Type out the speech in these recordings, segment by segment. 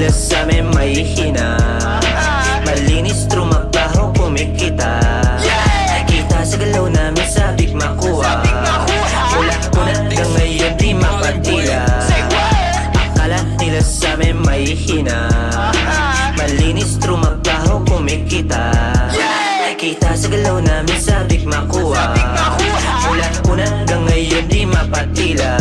nila sa'min may hina. Malinis, trumabaho, kumikita. Kita sa galaw namin, sabik makuha. Mula una hanggang ngayon di mapatila. Akala nila sa'min may hina. Malinis, trumabaho, kumikita. Kita sa galaw namin, sabik makuha. Mula una hanggang ngayon di mapatila.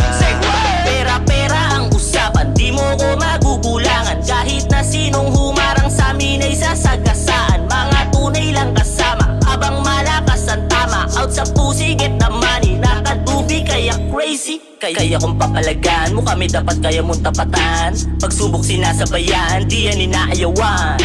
Pera-pera ang usapan, di mo ko magugulangan. Kahit na sinong humarang sa amin ay sasagasaan. Mga tunay lang kasama, abang malakas ang tama. Out sa pussy, get the money. Nakatubig kaya crazy. Kaya kung papalagaan mo kami, dapat kaya mong tapatan. Pagsubok sinasabayan, di yan inaayawan.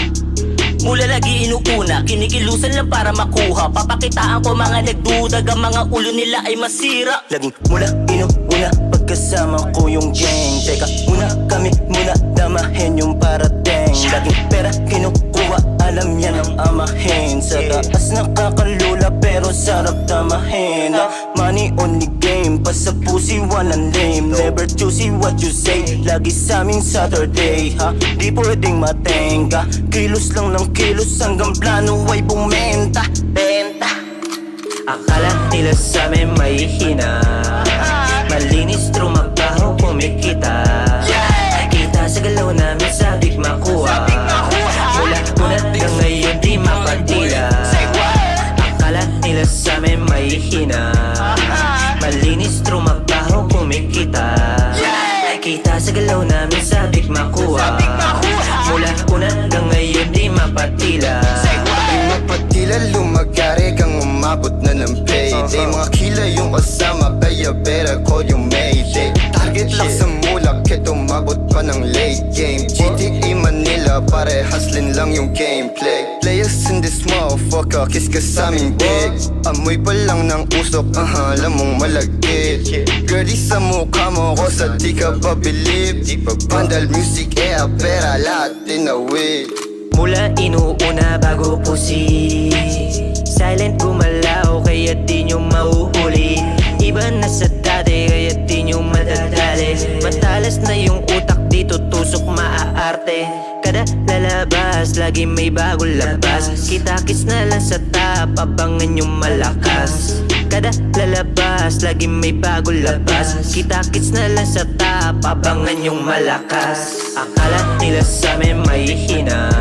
Mula lagi inuuna, kinikilusan lang para makuha. Papakitaan ko mga nagdudag, ang mga ulo nila ay masira. Laging mula inuuna, pagkasama ko yung gang. Teka muna, kami muna, damahin yung parating. Laging pera kinukuha, alam yan ang amahin. Sa taas nakakalula pero sarap tamahin. Money only game, pa sa pussy walang lame. Never choosy what you say, lagi sa aming Saturday ha. Di pwedeng matenga, kilos lang ng kilos hanggang plano ay bumenta. Benta. Akala nila sa'min may hina. Malinis, trumabaho, kumikita. Kita sa galaw namin, sabik makuha. Mula una hanggang ngayon di mapatila. Akala nila sa'min may hina. Malinis, trumabaho, kumikita. Kita sa galaw namin, sabik makuha. Mula una hanggang ngayon di mapatila. Di mapatila, lumagari kang umabot na ng payday. Mga kila yung kasama, kaya better call yung mayday. Target lang sa mulak, kaya umabot pa ng late game. GTA Manila, pare hustlin lang yung gameplay. Players in this motherfucker, kiss ka sa aming big. Amoy pa lang ng usok, alam mong malagkit. Girlie sa mukha mo ko sa di ka ba believe. Vandal music, pera lahat tinawid. Mula inuuna bago pusi, silent gumalaw kaya di nyo mauhuli. Iba na sa dati kaya di nyo madadali. Matalas na yung utak dito, tusok maaarte. Kada lalabas, lagi may bagong labas. Kita-kits na lang sa top, abangan yung malakas. Kada lalabas, lagi may bagong labas. Kita-kits na lang sa top, abangan yung malakas. Akala nila sa'min may hina.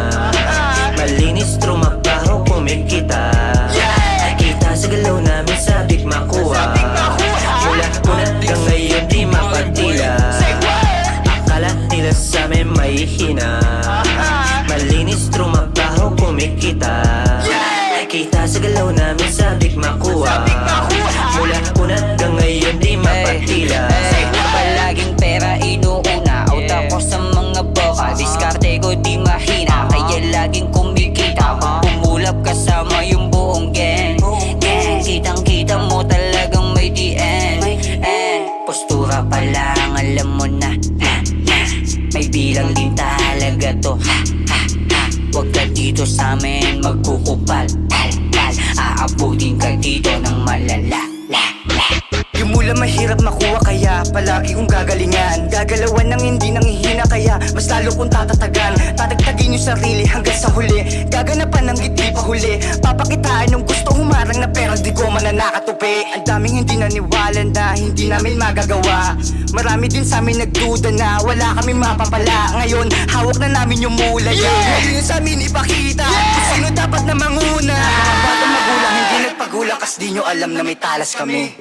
Malinis, trumabaho, kumikita. Kita sa galaw namin, sabik makuha. Mula una hanggang ngayon di mapatila. Akala nila sa'min may hina. Malinis, trumabaho, kumikita. Kita sa galaw namin, sabik makuha. Mula una hanggang ngayon di mapatila. Palaging pera inuuna, out ako sa mga boka. Diskarte ko di mahina, kaya laging kumikita. Pumulap kasama yung buong gang. Kitang kita mo talagang may DN. Postura pa lang alam mo na, may bilang din talaga to. Huwag ka dito sa amin magkukupal. Aabutin ka dito ng malala. Yung mula mahirap makuha kaya palagi kong gagalingan. Gagalawan ng hindi nanghihina kaya mas lalo kong tatatagan. Tatagtagin yung sarili hanggang sa huli. Gaganapan ng hindi pa huli. Papakitaan yung gusto humarang na pero di ko man na nakatupi. Ang daming hindi naniwala na hindi namin magagawa. Marami din sa amin nagduda na wala kaming mapapala. Ngayon hawak na namin yung mula. Ngayon yun sa amin ipakita kung sino dapat na manguna. Mga batang magulang hindi nagpagulang kas di nyo alam na may talas kami.